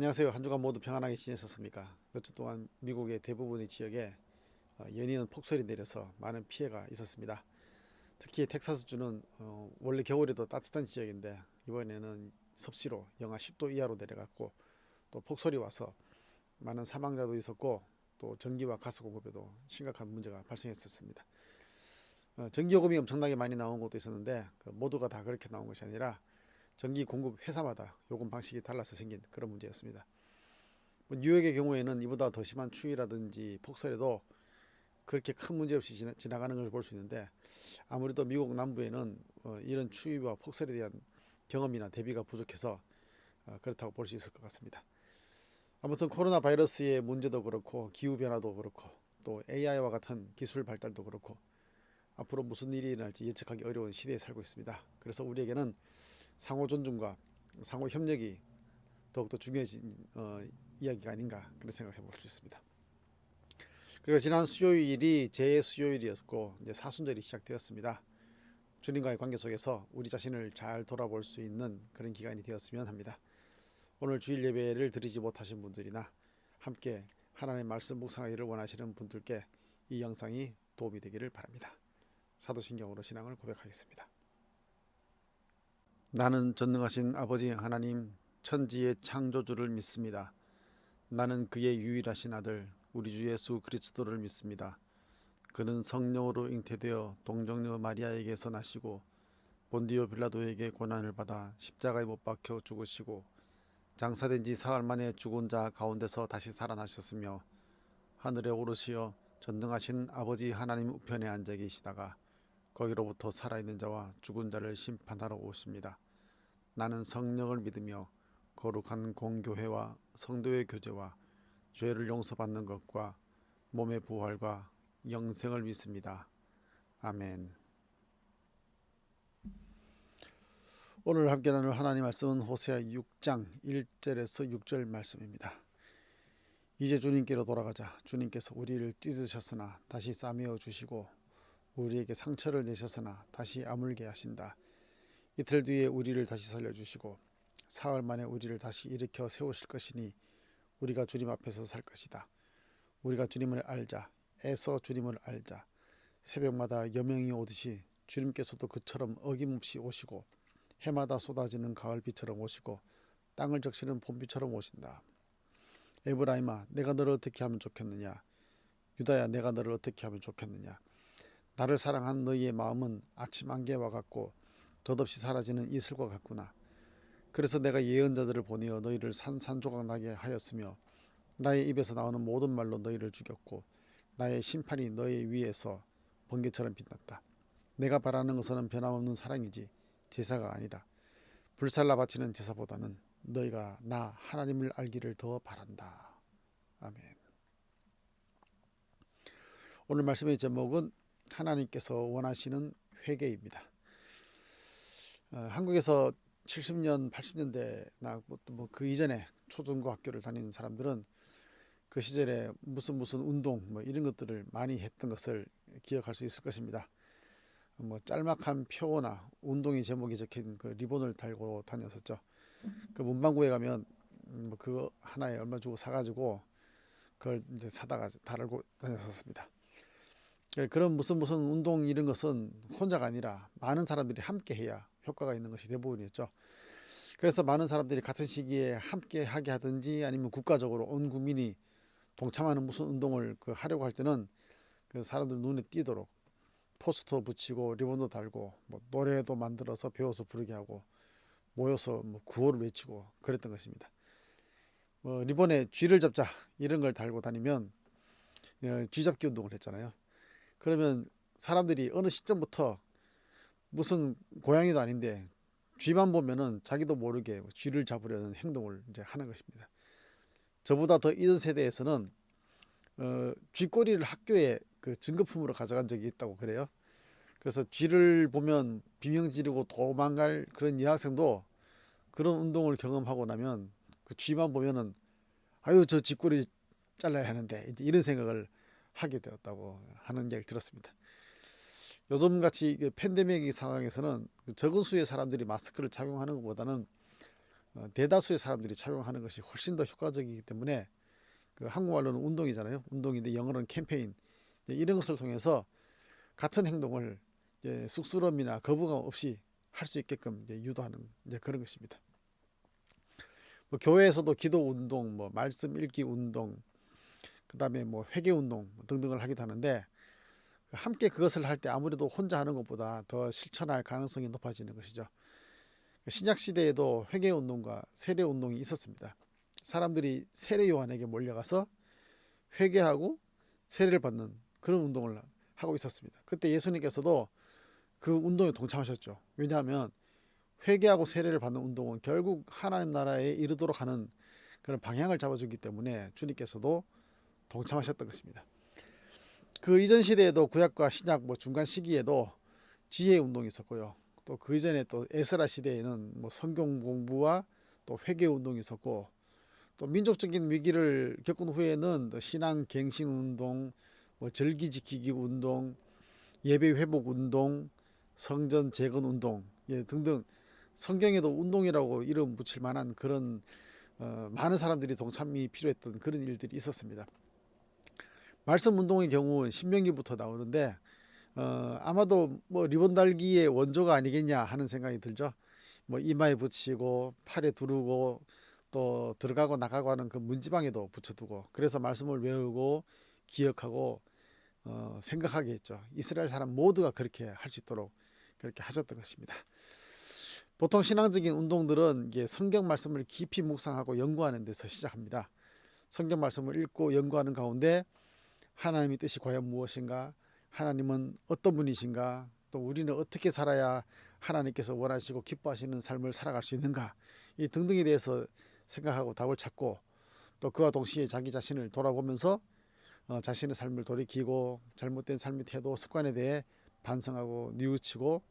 안녕하세요. 한 주간 모두 평안하게 지내셨습니까? 몇 주 동안 미국의 대부분의 지역에 연이은 폭설이 내려서 많은 피해가 있었습니다. 특히 텍사스주는 원래 겨울에도 따뜻한 지역인데 이번에는 섭씨로 영하 10도 이하로 내려갔고, 또 폭설이 와서 많은 사망자도 있었고, 또 전기와 가스 공급에도 심각한 문제가 발생했었습니다. 전기요금이 엄청나게 많이 나온 것도 있었는데 모두가 다 그렇게 나온 것이 아니라 전기 공급 회사마다 요금 방식이 달라서 생긴 그런 문제였습니다. 뉴욕의 경우에는 이보다 더 심한 추위라든지 폭설에도 그렇게 큰 문제 없이 지나가는 걸 볼 수 있는데, 아무래도 미국 남부에는 이런 추위와 폭설에 대한 경험이나 대비가 부족해서 그렇다고 볼 수 있을 것 같습니다. 아무튼 코로나 바이러스의 문제도 그렇고, 기후 변화도 그렇고, 또 AI와 같은 기술 발달도 그렇고, 앞으로 무슨 일이 일어날지 예측하기 어려운 시대에 살고 있습니다. 그래서 우리에게는 상호 존중과 상호 협력이 더욱더 중요해진 이야기가 아닌가, 그런 생각을 해볼 수 있습니다. 그리고 지난 수요일이 재수요일이었고 이제 사순절이 시작되었습니다. 주님과의 관계 속에서 우리 자신을 잘 돌아볼 수 있는 그런 기간이 되었으면 합니다. 오늘 주일 예배를 드리지 못하신 분들이나 함께 하나님의 말씀 묵상하기를 원하시는 분들께 이 영상이 도움이 되기를 바랍니다. 사도신경으로 신앙을 고백하겠습니다. 나는 전능하신 아버지 하나님, 천지의 창조주를 믿습니다. 나는 그의 유일하신 아들 우리 주 예수 그리스도를 믿습니다. 그는 성령으로 잉태되어 동정녀 마리아에게서 나시고 본디오 빌라도에게 고난을 받아 십자가에 못 박혀 죽으시고 장사된 지 사흘 만에 죽은 자 가운데서 다시 살아나셨으며 하늘에 오르시어 전능하신 아버지 하나님 우편에 앉아 계시다가 거기로부터 살아있는 자와 죽은 자를 심판하러 오십니다. 나는 성령을 믿으며 거룩한 공교회와 성도의 교제와 죄를 용서받는 것과 몸의 부활과 영생을 믿습니다. 아멘. 오늘 함께 나눌 하나님 말씀은 호세아 6장 1절에서 6절 말씀입니다. 이제 주님께로 돌아가자. 주님께서 우리를 찢으셨으나 다시 싸매어 주시고 우리에게 상처를 내셨으나 다시 아물게 하신다. 이틀 뒤에 우리를 다시 살려주시고 사흘 만에 우리를 다시 일으켜 세우실 것이니 우리가 주님 앞에서 살 것이다. 우리가 주님을 알자. 애써 주님을 알자. 새벽마다 여명이 오듯이 주님께서도 그처럼 어김없이 오시고 해마다 쏟아지는 가을비처럼 오시고 땅을 적시는 봄비처럼 오신다. 에브라임아, 내가 너를 어떻게 하면 좋겠느냐? 유다야, 내가 너를 어떻게 하면 좋겠느냐? 나를 사랑한 너희의 마음은 아침 안개와 같고 덧없이 사라지는 이슬과 같구나. 그래서 내가 예언자들을 보내어 너희를 산산조각 나게 하였으며 나의 입에서 나오는 모든 말로 너희를 죽였고 나의 심판이 너희 위에서 번개처럼 빛났다. 내가 바라는 것은 변함없는 사랑이지 제사가 아니다. 불살라 바치는 제사보다는 너희가 나 하나님을 알기를 더 바란다. 아멘. 오늘 말씀의 제목은 하나님께서 원하시는 회개입니다. 한국에서 70년, 80년대나 그 이전에 초중고학교를 다니는 사람들은 그 시절에 무슨 운동 이런 것들을 많이 했던 것을 기억할 수 있을 것입니다. 짤막한 표나 운동의 제목이 적힌 그 리본을 달고 다녔었죠. 그 문방구에 가면 그거 하나에 얼마 주고 사가지고 그걸 이제 사다가 달고 다녔었습니다. 그런 무슨 운동 이런 것은 혼자가 아니라 많은 사람들이 함께 해야 효과가 있는 것이 대부분이었죠. 그래서 많은 사람들이 같은 시기에 함께 하게 하든지 아니면 국가적으로 온 국민이 동참하는 무슨 운동을 하려고 할 때는 그 사람들 눈에 띄도록 포스터 붙이고 리본도 달고 노래도 만들어서 배워서 부르게 하고 모여서 구호를 외치고 그랬던 것입니다. 리본에 쥐를 잡자 이런 걸 달고 다니면 쥐잡기 운동을 했잖아요. 그러면 사람들이 어느 시점부터 무슨 고양이도 아닌데 쥐만 보면은 자기도 모르게 쥐를 잡으려는 행동을 이제 하는 것입니다. 저보다 더 이전 세대에서는 쥐꼬리를 학교에 그 증거품으로 가져간 적이 있다고 그래요. 그래서 쥐를 보면 비명 지르고 도망갈 그런 여학생도 그런 운동을 경험하고 나면 그 쥐만 보면은 아유 저 쥐꼬리 잘라야 하는데 이런 생각을 하게 되었다고 하는 이야기를 들었습니다. 요즘같이 팬데믹 상황에서는 적은 수의 사람들이 마스크를 착용하는 것보다는 대다수의 사람들이 착용하는 것이 훨씬 더 효과적이기 때문에 그 한국말로는 운동이잖아요. 운동인데 영어로는 캠페인, 이런 것을 통해서 같은 행동을 쑥스러움이나 거부감 없이 할 수 있게끔 유도하는 그런 것입니다. 뭐 교회에서도 기도 운동, 뭐 말씀 읽기 운동, 그다음에 뭐 회개 운동 등등을 하기도 하는데, 함께 그것을 할 때 아무래도 혼자 하는 것보다 더 실천할 가능성이 높아지는 것이죠. 신약 시대에도 회개 운동과 세례 운동이 있었습니다. 사람들이 세례 요한에게 몰려가서 회개하고 세례를 받는 그런 운동을 하고 있었습니다. 그때 예수님께서도 그 운동에 동참하셨죠. 왜냐하면 회개하고 세례를 받는 운동은 결국 하나님 나라에 이르도록 하는 그런 방향을 잡아주기 때문에 주님께서도 동참하셨던 것입니다. 그 이전 시대에도 구약과 신약 뭐 중간 시기에도 지혜 운동이 있었고요. 또 그 이전에 또 에스라 시대에는 뭐 성경 공부와 또 회개 운동이 있었고, 또 민족적인 위기를 겪은 후에는 신앙 갱신 운동, 뭐 절기 지키기 운동, 예배 회복 운동, 성전 재건 운동, 등등 성경에도 운동이라고 이름 붙일 만한 그런 많은 사람들이 동참이 필요했던 그런 일들이 있었습니다. 말씀 운동의 경우 신명기부터 나오는데 아마도 뭐 리본 달기의 원조가 아니겠냐 하는 생각이 들죠. 뭐 이마에 붙이고 팔에 두르고 또 들어가고 나가고 하는 그 문지방에도 붙여두고, 그래서 말씀을 외우고 기억하고 생각하게 했죠. 이스라엘 사람 모두가 그렇게 할 수 있도록 그렇게 하셨던 것입니다. 보통 신앙적인 운동들은 이게 성경 말씀을 깊이 묵상하고 연구하는 데서 시작합니다. 성경 말씀을 읽고 연구하는 가운데 하나님의 뜻이 과연 무엇인가, 하나님은 어떤 분이신가, 또 우리는 어떻게 살아야 하나님께서 원하시고 기뻐하시는 삶을 살아갈 수 있는가, 이 등등에 대해서 생각하고 답을 찾고, 또 그와 동시에 자기 자신을 돌아보면서 자신의 삶을 돌이키고 잘못된 삶의 태도, 습관에 대해 반성하고 뉘우치고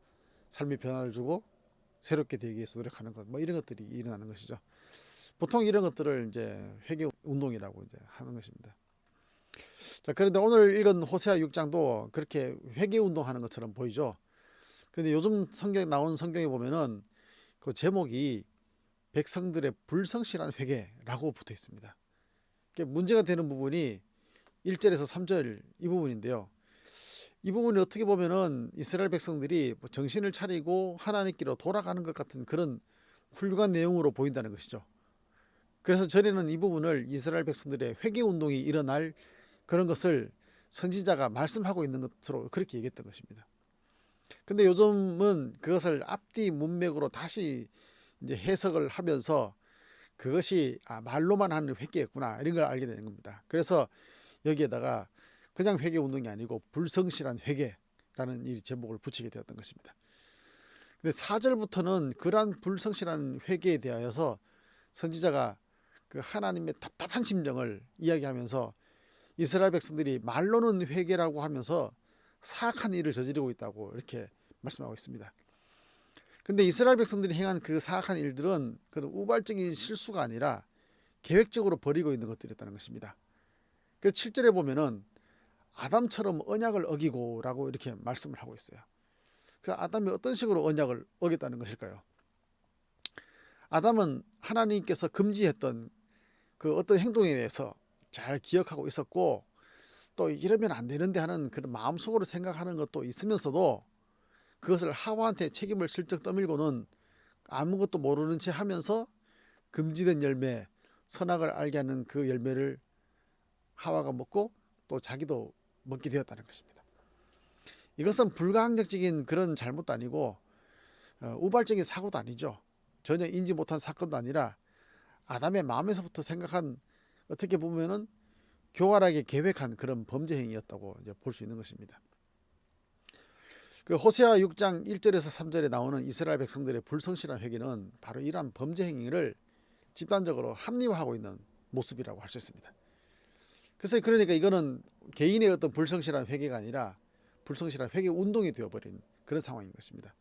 삶의 변화를 주고 새롭게 되기 위해서 노력하는 것, 뭐 이런 것들이 일어나는 것이죠. 보통 이런 것들을 이제 회개 운동이라고 이제 하는 것입니다. 자, 그런데 오늘 읽은 호세아 6장도 그렇게 회개 운동하는 것처럼 보이죠. 그런데 요즘 성경에 나온 성경에 보면은 그 제목이 백성들의 불성실한 회개라고 붙어 있습니다. 문제가 되는 부분이 1절에서 3절 이 부분인데요. 이 부분이 어떻게 보면은 이스라엘 백성들이 정신을 차리고 하나님께로 돌아가는 것 같은 그런 훌륭한 내용으로 보인다는 것이죠. 그래서 저는 이 부분을 이스라엘 백성들의 회개 운동이 일어날 그런 것을 선지자가 말씀하고 있는 것으로 그렇게 얘기했던 것입니다. 근데 요즘은 그것을 앞뒤 문맥으로 다시 이제 해석을 하면서 그것이 말로만 하는 회개였구나, 이런 걸 알게 되는 겁니다. 그래서 여기에다가 그냥 회개 운동이 아니고 불성실한 회개라는 이 제목을 붙이게 되었던 것입니다. 근데 4절부터는 그러한 불성실한 회개에 대하여서 선지자가 그 하나님의 답답한 심정을 이야기하면서 이스라엘 백성들이 말로는 회개라고 하면서 사악한 일을 저지르고 있다고 이렇게 말씀하고 있습니다. 근데 이스라엘 백성들이 행한 그 사악한 일들은 그 우발적인 실수가 아니라 계획적으로 벌이고 있는 것들이었다는 것입니다. 그래서 7절에 보면은 아담처럼 언약을 어기고 라고 이렇게 말씀을 하고 있어요. 그래서 아담이 어떤 식으로 언약을 어겼다는 것일까요? 아담은 하나님께서 금지했던 그 어떤 행동에 대해서 잘 기억하고 있었고, 또 이러면 안 되는데 하는 그런 마음속으로 생각하는 것도 있으면서도 그것을 하와한테 책임을 슬쩍 떠밀고는 아무것도 모르는 채 하면서 금지된 열매, 선악을 알게 하는 그 열매를 하와가 먹고 또 자기도 먹게 되었다는 것입니다. 이것은 불가항력적인 그런 잘못도 아니고 우발적인 사고도 아니죠. 전혀 인지 못한 사건도 아니라 아담의 마음에서부터 생각한, 어떻게 보면은 교활하게 계획한 그런 범죄 행위였다고 이제 볼 수 있는 것입니다. 그 호세아 6장 1절에서 3절에 나오는 이스라엘 백성들의 불성실한 회개는 바로 이러한 범죄 행위를 집단적으로 합리화하고 있는 모습이라고 할 수 있습니다. 그래서 그러니까 이거는 개인의 어떤 불성실한 회개가 아니라 불성실한 회개 운동이 되어버린 그런 상황인 것입니다.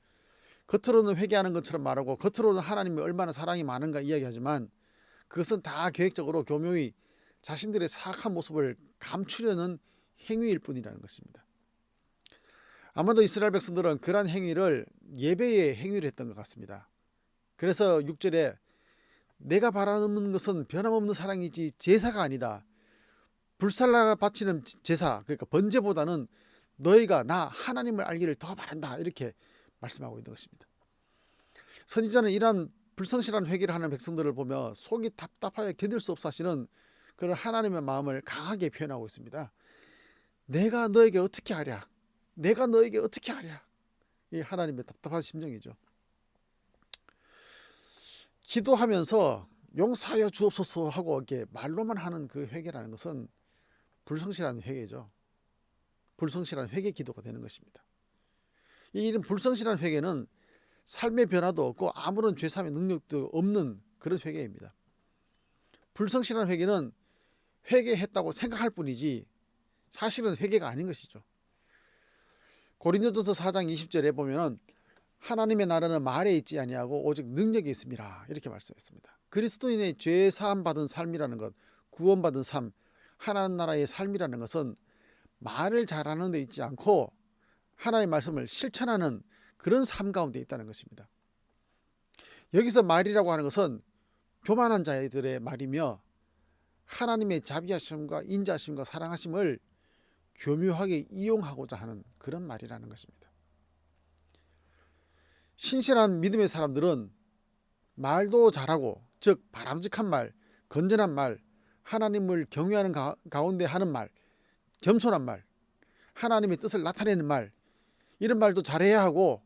겉으로는 회개하는 것처럼 말하고 겉으로는 하나님이 얼마나 사랑이 많은가 이야기하지만 그것은 다 계획적으로 교묘히 자신들의 사악한 모습을 감추려는 행위일 뿐이라는 것입니다. 아마도 이스라엘 백성들은 그러한 행위를 예배의 행위를 했던 것 같습니다. 그래서 6절에 내가 바라는 것은 변함없는 사랑이지 제사가 아니다. 불살라 바치는 제사, 그러니까 번제보다는 너희가 나 하나님을 알기를 더 바란다. 이렇게 말씀하고 있는 것입니다. 선지자는 이러한 불성실한 회개를 하는 백성들을 보며 속이 답답하여 견딜 수 없어 하시는 그런 하나님의 마음을 강하게 표현하고 있습니다. 내가 너에게 어떻게 하랴? 내가 너에게 어떻게 하랴? 이 하나님의 답답한 심정이죠. 기도하면서 용서하여 주옵소서 하고 이렇게 말로만 하는 그 회개라는 것은 불성실한 회개죠. 불성실한 회개 기도가 되는 것입니다. 이 이런 불성실한 회개는 삶의 변화도 없고 아무런 죄사함의 능력도 없는 그런 회개입니다. 불성실한 회개는 회개했다고 생각할 뿐이지 사실은 회개가 아닌 것이죠. 고린도전서 4장 20절에 보면은 하나님의 나라는 말에 있지 아니하고 오직 능력이 있습니다. 이렇게 말씀했습니다. 그리스도인의 죄 사함 받은 삶이라는 것, 구원받은 삶, 하나님 나라의 삶이라는 것은 말을 잘하는 데 있지 않고 하나님의 말씀을 실천하는 그런 삶 가운데 있다는 것입니다. 여기서 말이라고 하는 것은 교만한 자들의 말이며 하나님의 자비하심과 인자하심과 사랑하심을 교묘하게 이용하고자 하는 그런 말이라는 것입니다. 신실한 믿음의 사람들은 말도 잘하고, 즉 바람직한 말, 건전한 말, 하나님을 경외하는 가운데 하는 말, 겸손한 말, 하나님의 뜻을 나타내는 말, 이런 말도 잘해야 하고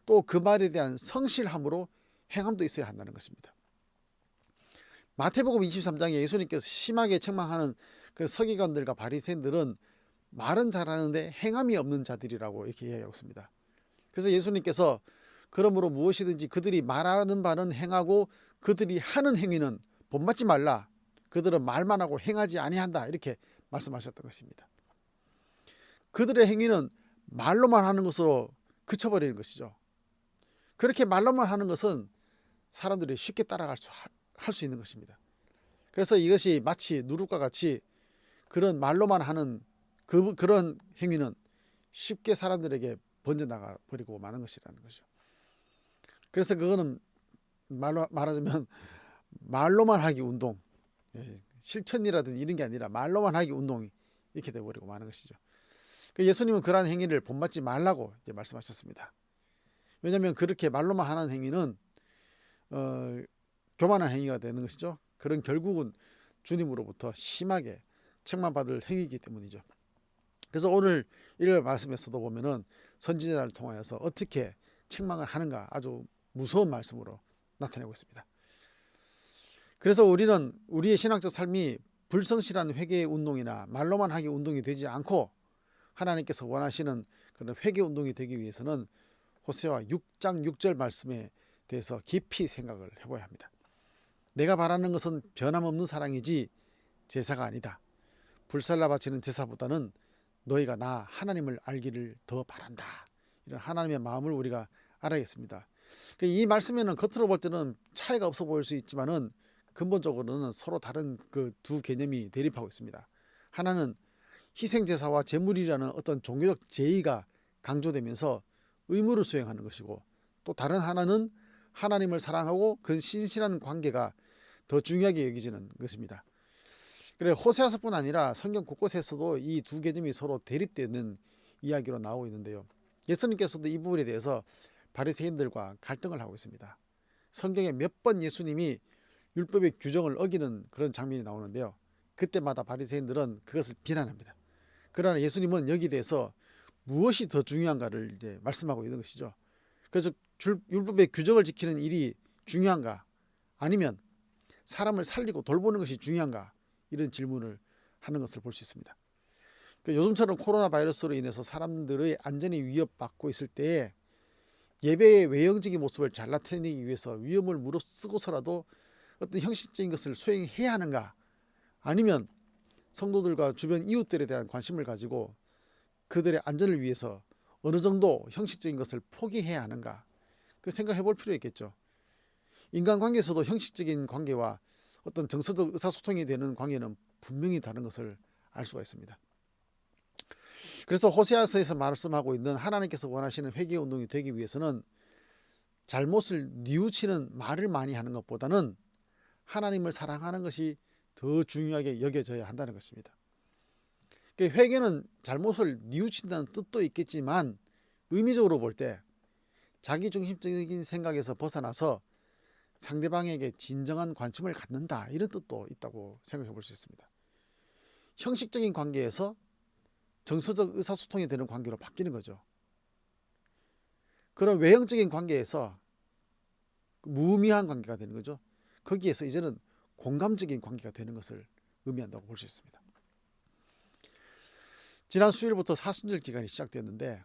또 그 말에 대한 성실함으로 행함도 있어야 한다는 것입니다. 마태복음 23장에 예수님께서 심하게 책망하는 그 서기관들과 바리새인들은 말은 잘하는데 행함이 없는 자들이라고 이렇게 이야기하고 있습니다. 그래서 예수님께서 그러므로 무엇이든지 그들이 말하는 바는 행하고 그들이 하는 행위는 본받지 말라. 그들은 말만 하고 행하지 아니한다. 이렇게 말씀하셨던 것입니다. 그들의 행위는 말로만 하는 것으로 그쳐버리는 것이죠. 그렇게 말로만 하는 것은 사람들이 쉽게 따라갈 할 수 있는 것입니다. 그래서 이것이 마치 누룩과 같이 그런 말로만 하는 그런 행위는 쉽게 사람들에게 번져나가 버리고 마는 것이라는 거죠. 그래서 그거는 말하자면 말로만 하기 운동, 실천이라든지 이런 게 아니라 말로만 하기 운동이 이렇게 되어버리고 마는 것이죠. 예수님은 그러한 행위를 본받지 말라고 이제 말씀하셨습니다. 왜냐하면 그렇게 말로만 하는 행위는 교만한 행위가 되는 것이죠. 그런 결국은 주님으로부터 심하게 책망받을 행위이기 때문이죠. 그래서 오늘 이런 말씀에서도 보면은 선지자를 통하여서 어떻게 책망을 하는가 아주 무서운 말씀으로 나타내고 있습니다. 그래서 우리는 우리의 신앙적 삶이 불성실한 회개 운동이나 말로만 하기 운동이 되지 않고 하나님께서 원하시는 그런 회개 운동이 되기 위해서는 호세아 6장 6절 말씀에 대해서 깊이 생각을 해봐야 합니다. 내가 바라는 것은 변함없는 사랑이지 제사가 아니다. 불살라 바치는 제사보다는 너희가 나 하나님을 알기를 더 바란다. 이런 하나님의 마음을 우리가 알아야겠습니다. 이 말씀에는 겉으로 볼 때는 차이가 없어 보일 수 있지만은 근본적으로는 서로 다른 그 두 개념이 대립하고 있습니다. 하나는 희생제사와 제물이라는 어떤 종교적 제의가 강조되면서 의무를 수행하는 것이고, 또 다른 하나는 하나님을 사랑하고 그 신실한 관계가 더 중요하게 여기지는 것입니다. 그래 호세아서뿐 아니라 성경 곳곳에서도 이 두 개념이 서로 대립되는 이야기로 나오고 있는데요. 예수님께서도 이 부분에 대해서 바리새인들과 갈등을 하고 있습니다. 성경에 몇 번 예수님이 율법의 규정을 어기는 그런 장면이 나오는데요. 그때마다 바리새인들은 그것을 비난합니다. 그러나 예수님은 여기에 대해서 무엇이 더 중요한가를 이제 말씀하고 있는 것이죠. 그래서 율법의 규정을 지키는 일이 중요한가, 아니면 사람을 살리고 돌보는 것이 중요한가, 이런 질문을 하는 것을 볼 수 있습니다. 요즘처럼 코로나 바이러스로 인해서 사람들의 안전이 위협받고 있을 때에 예배의 외형적인 모습을 잘 나타내기 위해서 위험을 무릅쓰고서라도 어떤 형식적인 것을 수행해야 하는가, 아니면 성도들과 주변 이웃들에 대한 관심을 가지고 그들의 안전을 위해서 어느 정도 형식적인 것을 포기해야 하는가, 그 생각해 볼 필요 있겠죠. 인간관계에서도 형식적인 관계와 어떤 정서적 의사소통이 되는 관계는 분명히 다른 것을 알 수가 있습니다. 그래서 호세아서에서 말씀하고 있는 하나님께서 원하시는 회개 운동이 되기 위해서는 잘못을 뉘우치는 말을 많이 하는 것보다는 하나님을 사랑하는 것이 더 중요하게 여겨져야 한다는 것입니다. 회개는 잘못을 뉘우친다는 뜻도 있겠지만 의미적으로 볼 때 자기중심적인 생각에서 벗어나서 상대방에게 진정한 관심을 갖는다, 이런 뜻도 있다고 생각해 볼 수 있습니다. 형식적인 관계에서 정서적 의사소통이 되는 관계로 바뀌는 거죠. 그런 외형적인 관계에서 무의미한 관계가 되는 거죠. 거기에서 이제는 공감적인 관계가 되는 것을 의미한다고 볼 수 있습니다. 지난 수요일부터 사순절 기간이 시작되었는데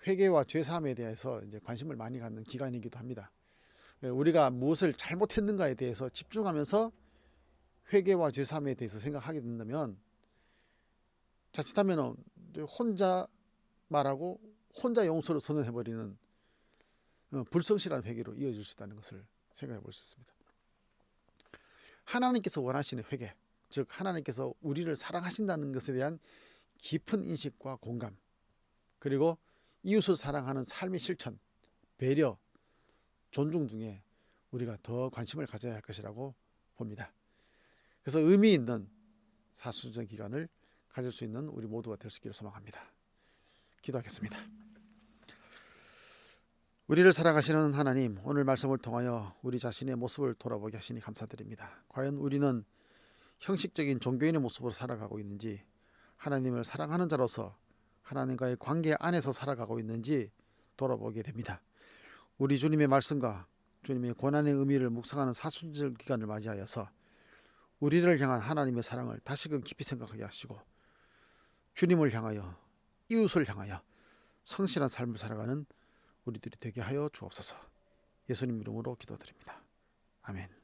회개와 죄사함에 대해서 이제 관심을 많이 갖는 기간이기도 합니다. 우리가 무엇을 잘못했는가에 대해서 집중하면서 회개와 죄사함에 대해서 생각하게 된다면 자칫하면 혼자 말하고 혼자 용서를 선언해버리는 불성실한 회개로 이어질 수 있다는 것을 생각해 볼 수 있습니다. 하나님께서 원하시는 회개, 즉 하나님께서 우리를 사랑하신다는 것에 대한 깊은 인식과 공감, 그리고 이웃을 사랑하는 삶의 실천, 배려, 존중 등에 우리가 더 관심을 가져야 할 것이라고 봅니다. 그래서 의미 있는 사순절 기간을 가질 수 있는 우리 모두가 될 수 있기를 소망합니다. 기도하겠습니다. 우리를 사랑하시는 하나님, 오늘 말씀을 통하여 우리 자신의 모습을 돌아보게 하시니 감사드립니다. 과연 우리는 형식적인 종교인의 모습으로 살아가고 있는지, 하나님을 사랑하는 자로서 하나님과의 관계 안에서 살아가고 있는지 돌아보게 됩니다. 우리 주님의 말씀과 주님의 고난의 의미를 묵상하는 사순절 기간을 맞이하여서 우리를 향한 하나님의 사랑을 다시금 깊이 생각하게 하시고 주님을 향하여, 이웃을 향하여 성실한 삶을 살아가는 우리들이 되게 하여 주옵소서. 예수님 이름으로 기도드립니다. 아멘.